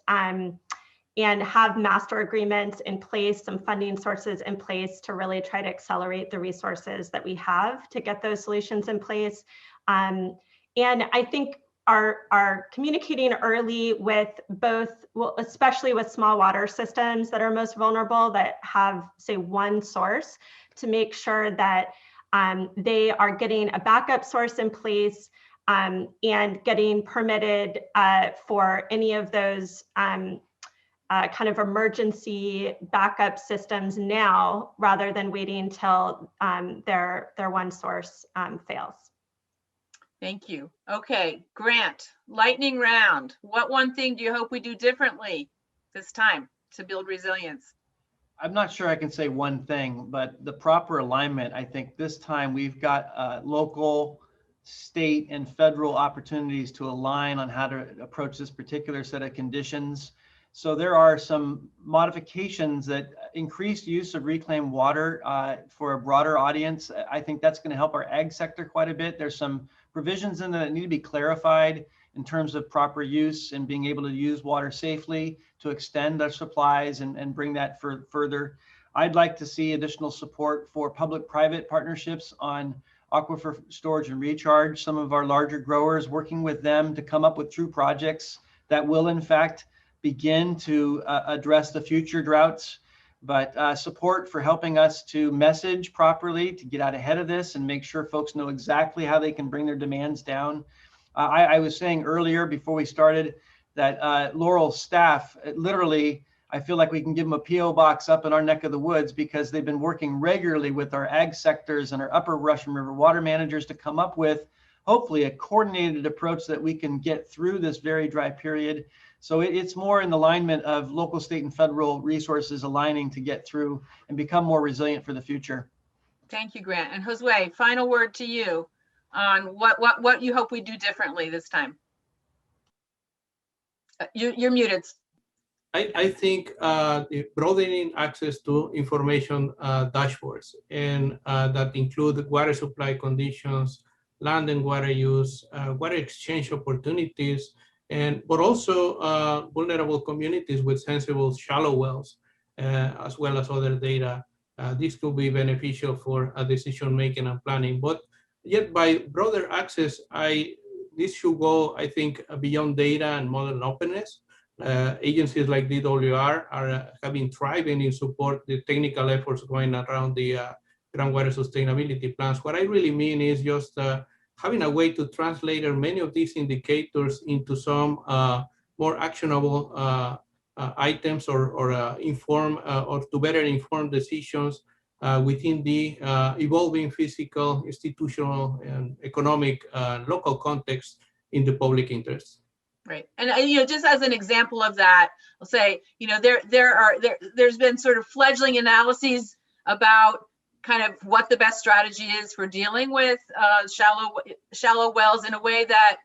have master agreements in place, some funding sources in place to really try to accelerate the resources that we have to get those solutions in place. And I think are communicating early with both, well, especially with small water systems that are most vulnerable, that have, say, one source, to make sure that they are getting a backup source in place and getting permitted for any of those kind of emergency backup systems now, rather than waiting till their one source fails. Thank you. Okay, Grant, lightning round. What one thing do you hope we do differently this time to build resilience? I'm not sure I can say one thing, but the proper alignment, I think this time we've got local, state, and federal opportunities to align on how to approach this particular set of conditions. So there are some modifications that increased use of reclaimed water for a broader audience. I think that's going to help our ag sector quite a bit. There's some provisions in there that need to be clarified in terms of proper use and being able to use water safely to extend our supplies and bring that further. I'd like to see additional support for public-private partnerships on aquifer storage and recharge. Some of our larger growers, working with them to come up with true projects that will in fact begin to address the future droughts, but support for helping us to message properly, to get out ahead of this and make sure folks know exactly how they can bring their demands down. I was saying earlier before we started that Laurel's staff, literally, I feel like we can give them a PO box up in our neck of the woods, because they've been working regularly with our ag sectors and our upper Russian River water managers to come up with, hopefully, a coordinated approach that we can get through this very dry period. So it's more in the alignment of local, state, and federal resources aligning to get through and become more resilient for the future. Thank you, Grant. And Josué, final word to you on what you hope we do differently this time. You're muted. I think the broadening access to information dashboards, and that include water supply conditions, land and water use, water exchange opportunities, but also vulnerable communities with sensible shallow wells, as well as other data. This could be beneficial for decision making and planning. But yet, by broader access, this should go, I think, beyond data and model openness. Agencies like DWR have been thriving in support the technical efforts going around the groundwater sustainability plans. What I really mean is just having a way to translate many of these indicators into some more actionable items or inform or to better inform decisions within the evolving physical, institutional, and economic local context in the public interest. Right. And just as an example of that, I'll say, there's been sort of fledgling analyses about kind of what the best strategy is for dealing with shallow wells in a way that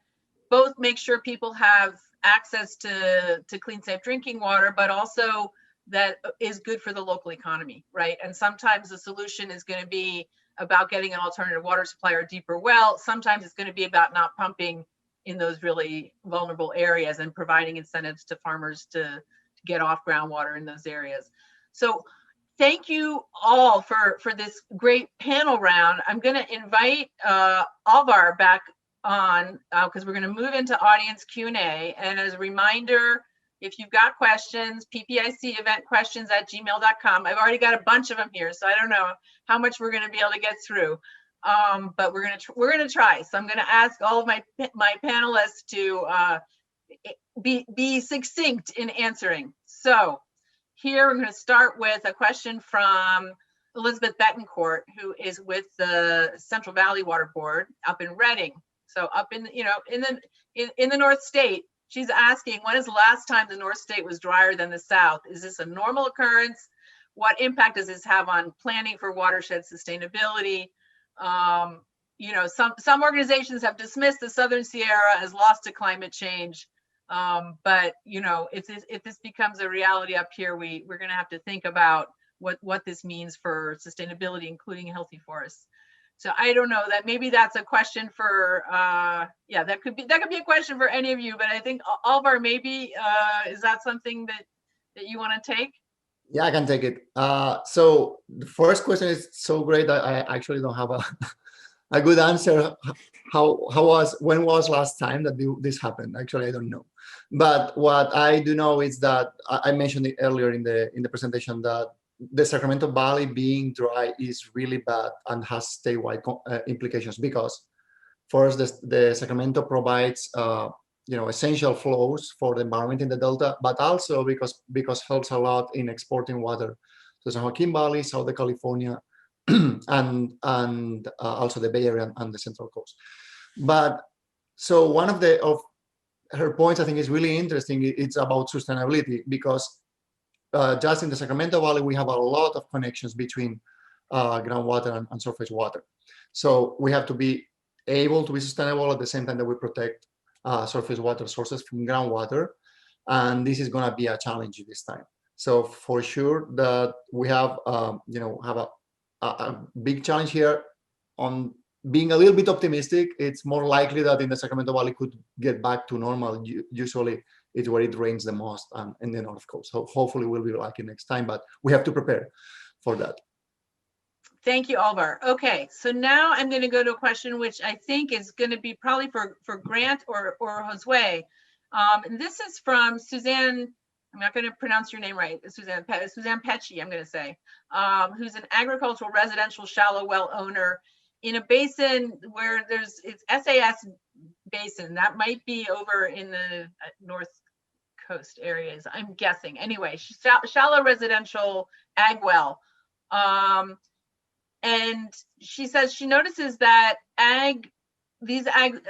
both make sure people have access to clean, safe drinking water, but also that is good for the local economy, right? And sometimes the solution is going to be about getting an alternative water supply or deeper well. Sometimes it's going to be about not pumping in those really vulnerable areas and providing incentives to farmers to get off groundwater in those areas. So thank you all for this great panel round. I'm going to invite Alvar back on because we're going to move into audience Q&A. And as a reminder, if you've got questions, PPIC event questions at gmail.com. I've already got a bunch of them here, so I don't know how much we're going to be able to get through. But we're gonna try. So I'm gonna ask all of my panelists to be succinct in answering. So here we're gonna start with a question from Elizabeth Betancourt, who is with the Central Valley Water Board up in Reading. So up in the North State. She's asking, when is the last time the North State was drier than the South? Is this a normal occurrence? What impact does this have on planning for watershed sustainability? Some organizations have dismissed the Southern Sierra as lost to climate change. But if this becomes a reality up here, we're going to have to think about what this means for sustainability, including healthy forests. So I don't know, that maybe that's a question for that could be a question for any of you, but I think Alvar, maybe is that something that you want to take? Yeah, I can take it. So the first question is so great that I actually don't have a good answer. When was last time that this happened? Actually, I don't know. But what I do know is that I mentioned it earlier in the presentation that the Sacramento Valley being dry is really bad and has statewide implications because first the Sacramento provides essential flows for the environment in the Delta, but also because helps a lot in exporting water to San Joaquin Valley, Southern California, and also the Bay Area and the Central Coast. But so one of her points I think is really interesting. It's about sustainability because just in the Sacramento Valley we have a lot of connections between groundwater and surface water. So we have to be able to be sustainable at the same time that we protect surface water sources from groundwater, and this is going to be a challenge this time. So for sure that we have a big challenge here. On being a little bit optimistic, it's more likely that in the Sacramento Valley could get back to normal. Usually it's where it rains the most in the North Coast. So hopefully we'll be lucky next time, but we have to prepare for that. Thank you, Alvar. Okay, so now I'm going to go to a question which I think is going to be probably for Grant or Josué. And this is from Suzanne. I'm not going to pronounce your name right. Suzanne Pecci, I'm going to say, who's an agricultural residential shallow well owner in a basin where it's SAS basin. That might be over in the North Coast areas, I'm guessing. Anyway, shallow residential ag well. And she says she notices that these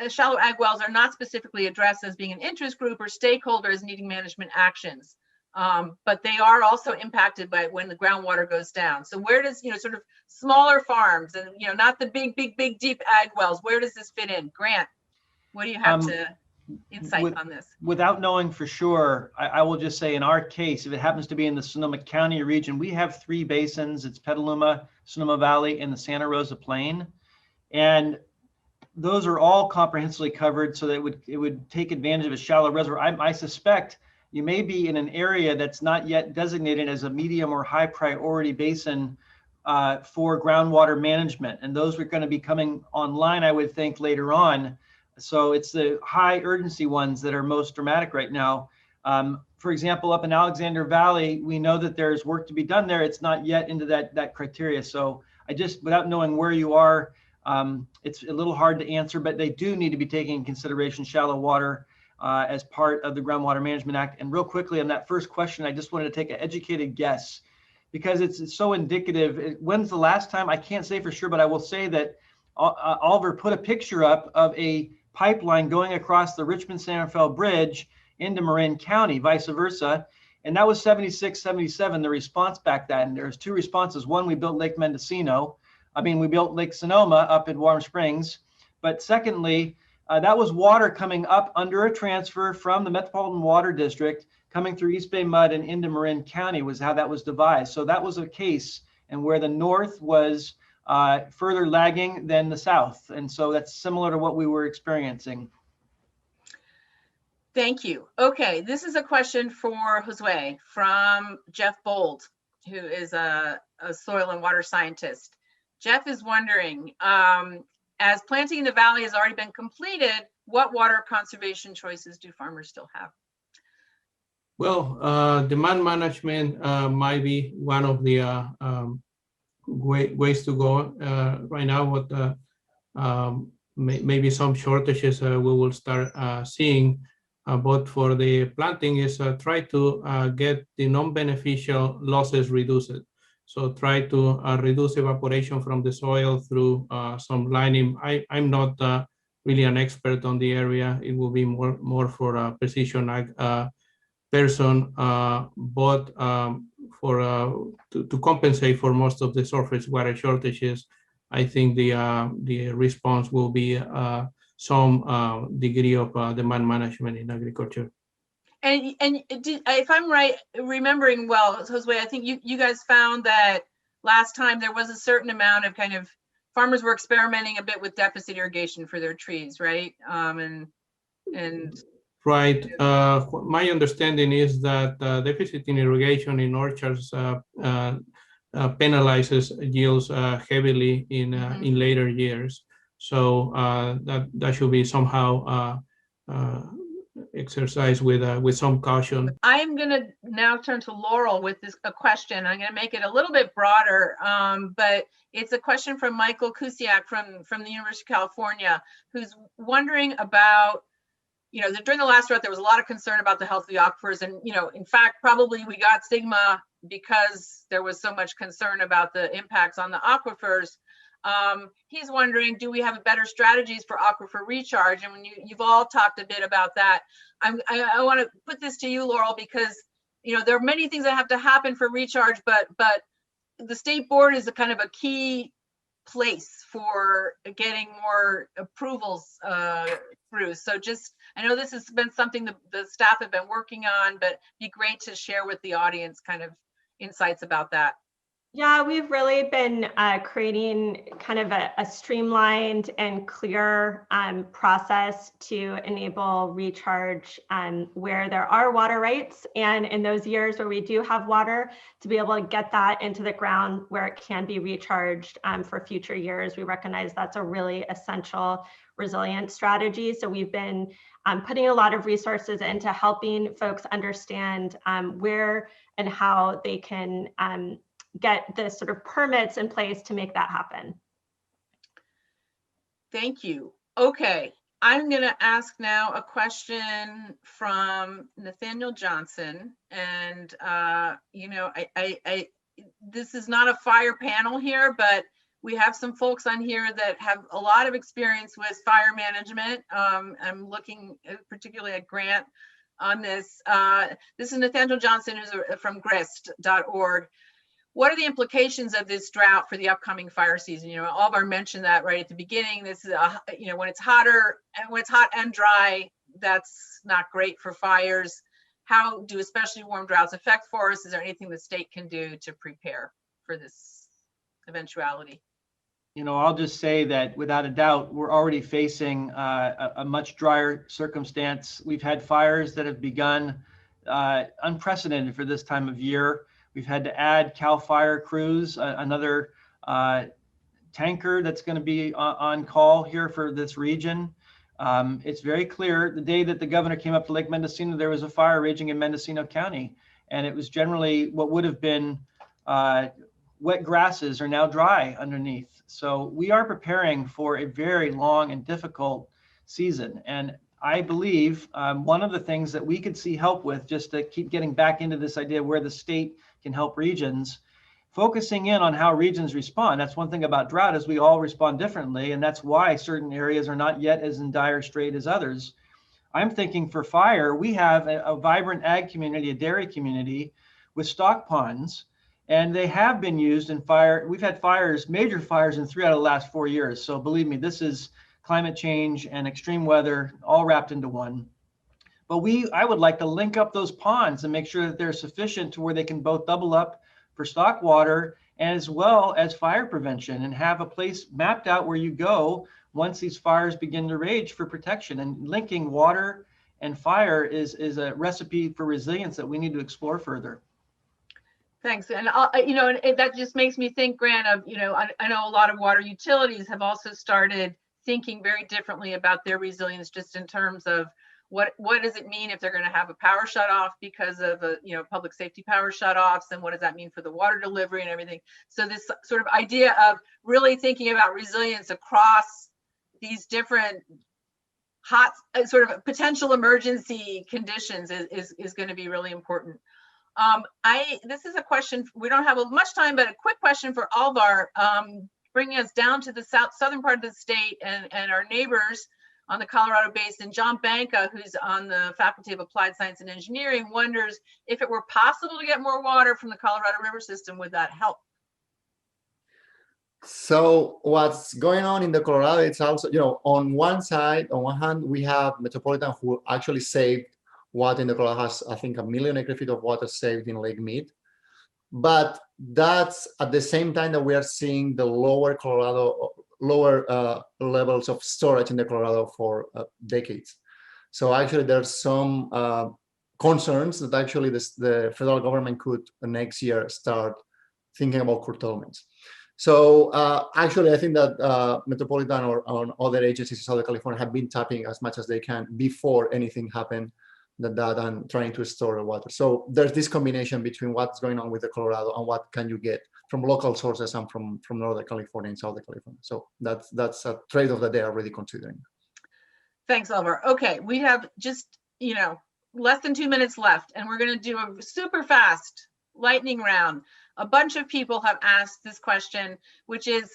shallow ag wells are not specifically addressed as being an interest group or stakeholders needing management actions, but they are also impacted by when the groundwater goes down. So where does, sort of smaller farms and, not the big, deep ag wells, where does this fit in? Grant, what do you have to insight on this? Without knowing for sure, I will just say in our case, if it happens to be in the Sonoma County region, we have 3 basins. It's Petaluma, Sonoma Valley, and the Santa Rosa Plain. And those are all comprehensively covered so that it would take advantage of a shallow reservoir. I suspect you may be in an area that's not yet designated as a medium or high priority basin for groundwater management. And those are going to be coming online, I would think, later on. So it's the high urgency ones that are most dramatic right now. For example, up in Alexander Valley, we know that there's work to be done there. It's not yet into that criteria. So without knowing where you are, it's a little hard to answer, but they do need to be taking into consideration shallow water as part of the Groundwater Management Act. And real quickly on that first question, I just wanted to take an educated guess because it's so indicative. When's the last time? I can't say for sure, but I will say that Alvar put a picture up of a pipeline going across the Richmond-San Rafael Bridge into Marin County, vice versa. And that was 76, 77, the response back then. There's two responses. One, we built Lake Mendocino. We built Lake Sonoma up in Warm Springs. But secondly, that was water coming up under a transfer from the Metropolitan Water District, coming through East Bay Mud and into Marin County was how that was devised. So that was a case and where the north was further lagging than the south. And so that's similar to what we were experiencing. Thank you. Okay, this is a question for Josué from Jeff Bold, who is a soil and water scientist. Jeff is wondering, as planting in the valley has already been completed, what water conservation choices do farmers still have? Well, demand management might be one of the ways to go right now. What maybe some shortages we will start seeing, but for the planting is try to get the non-beneficial losses reduced. So try to reduce evaporation from the soil through some lining. I'm not really an expert on the area. It will be more for a precision ag person, but to compensate for most of the surface water shortages, I think the response will be some degree of demand management in agriculture. And if I'm right, remembering well, Josué, I think you guys found that last time there was a certain amount of kind of farmers were experimenting a bit with deficit irrigation for their trees, right? Right. My understanding is that deficit in irrigation in orchards penalizes yields heavily in later years. So that should be somehow exercised with some caution. I am going to now turn to Laurel with a question. I'm going to make it a little bit broader, but it's a question from Michael Kusiak from the University of California, who's wondering about, during the last drought, there was a lot of concern about the health of the aquifers. And, in fact, probably we got stigma because there was so much concern about the impacts on the aquifers. He's wondering, do we have better strategies for aquifer recharge? And when you've all talked a bit about that, I want to put this to you, Laurel, because, there are many things that have to happen for recharge, but the state board is a kind of a key place for getting more approvals through. So I know this has been something the staff have been working on, but it'd be great to share with the audience kind of insights about that. Yeah, we've really been creating kind of a streamlined and clear process to enable recharge where there are water rights, and in those years where we do have water, to be able to get that into the ground where it can be recharged for future years. We recognize that's a really essential resilient strategy. So we've been putting a lot of resources into helping folks understand where and how they can get the sort of permits in place to make that happen. Thank you. Okay, I'm going to ask now a question from Nathaniel Johnson, and this is not a fire panel here, but we have some folks on here that have a lot of experience with fire management. I'm looking particularly at Grant on this. This is Nathaniel Johnson, who's from grist.org. What are the implications of this drought for the upcoming fire season? Alvar mentioned that right at the beginning. This is, when it's hotter and when it's hot and dry, that's not great for fires. How do especially warm droughts affect forests? Is there anything the state can do to prepare for this eventuality? I'll just say that without a doubt, we're already facing a much drier circumstance. We've had fires that have begun unprecedented for this time of year. We've had to add CAL FIRE crews, another tanker that's going to be on call here for this region. It's very clear the day that the governor came up to Lake Mendocino, there was a fire raging in Mendocino County. And it was generally what would have been wet grasses are now dry underneath. So we are preparing for a very long and difficult season. And I believe one of the things that we could see help with, just to keep getting back into this idea where the state can help regions, focusing in on how regions respond. That's one thing about drought is we all respond differently, and that's why certain areas are not yet as in dire strait as others. I'm thinking for fire, we have a vibrant ag community, a dairy community with stock ponds, and they have been used in fire. We've had fires, major fires in 3 out of the last 4 years. So believe me, this is climate change and extreme weather all wrapped into one. But I would like to link up those ponds and make sure that they're sufficient to where they can both double up for stock water as well as fire prevention, and have a place mapped out where you go once these fires begin to rage for protection. And linking water and fire is a recipe for resilience that we need to explore further. Thanks. And that just makes me think, Grant, of, I know a lot of water utilities have also started thinking very differently about their resilience, just in terms of what does it mean if they're going to have a power shut off because of public safety power shutoffs, and what does that mean for the water delivery and everything. So this sort of idea of really thinking about resilience across these different hot sort of potential emergency conditions is going to be really important. This is a question, we don't have much time, but a quick question for Alvar, bringing us down to the southern part of the state and our neighbors on the Colorado Basin. John Banca, who's on the Faculty of Applied Science and Engineering, wonders if it were possible to get more water from the Colorado River system, would that help? So what's going on in the Colorado, it's also, on one hand, we have Metropolitan, who actually saved water in the Colorado, has, I think, 1 million acre-feet of water saved in Lake Mead. But that's at the same time that we are seeing the lower levels of storage in the Colorado for decades. So actually there's some concerns that actually the federal government could next year start thinking about curtailments. So actually I think that Metropolitan or other agencies in Southern California have been tapping as much as they can before anything happened and trying to store the water. So there's this combination between what's going on with the Colorado and what can you get from local sources and from Northern California and Southern California. So that's a trade-off that they are already considering. Thanks, Alvar. Okay, we have just, less than 2 minutes left, and we're going to do a super fast lightning round. A bunch of people have asked this question, which is,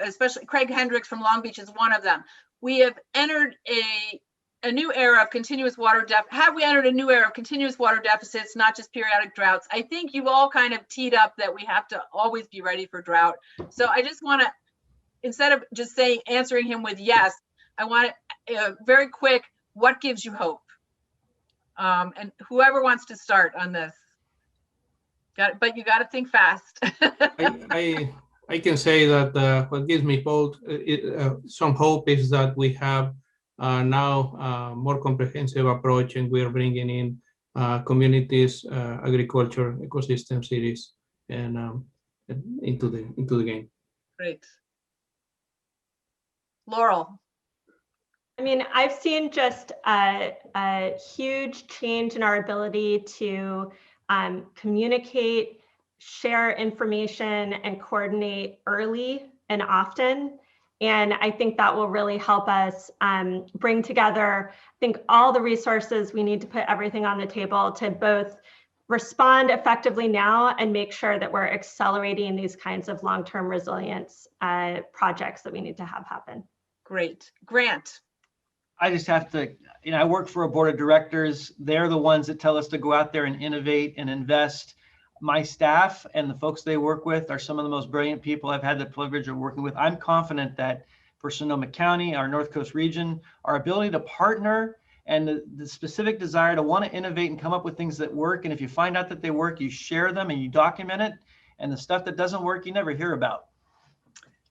especially Craig Hendricks from Long Beach is one of them. We have entered a new era of continuous water have we entered a new era of continuous water deficits, not just periodic droughts? I think you all kind of teed up that we have to always be ready for drought. So I just want to, instead of just answering him with yes, I want very quick, what gives you hope? And whoever wants to start on this, but you got to think fast. I can say that what gives me both some hope is that we have now more comprehensive approach, and we are bringing in communities, agriculture, ecosystem, cities, and into the game. Great. Laurel. I mean, I've seen just a huge change in our ability to communicate, share information, and coordinate early and often. And I think that will really help us bring together, I think, all the resources we need to put everything on the table to both respond effectively now and make sure that we're accelerating these kinds of long-term resilience projects that we need to have happen. Great. Grant. I just have to, I work for a board of directors. They're the ones that tell us to go out there and innovate and invest. My staff and the folks they work with are some of the most brilliant people I've had the privilege of working with. I'm confident that for Sonoma County, our North Coast region, our ability to partner and the specific desire to want to innovate and come up with things that work. And if you find out that they work, you share them and you document it. And the stuff that doesn't work, you never hear about.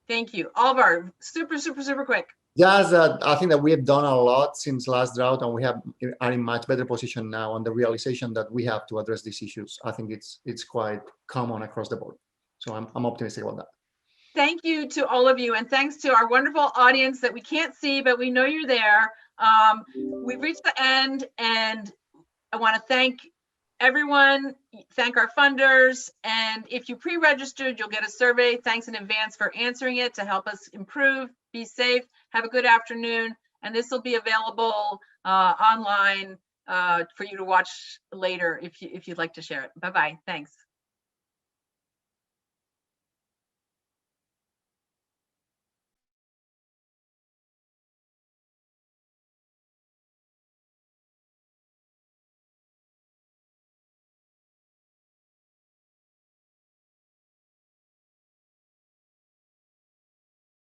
Thank you. Alvar, super, super, super quick. Yes, I think that we have done a lot since last drought, and we are in much better position now on the realization that we have to address these issues. I think it's quite common across the board. So I'm optimistic about that. Thank you to all of you, and thanks to our wonderful audience that we can't see, but we know you're there. We've reached the end, and I want to thank everyone, thank our funders, and if you pre-registered, you'll get a survey. Thanks in advance for answering it to help us improve. Be safe, have a good afternoon, and this will be available online for you to watch later if you'd like to share it. Bye-bye, thanks.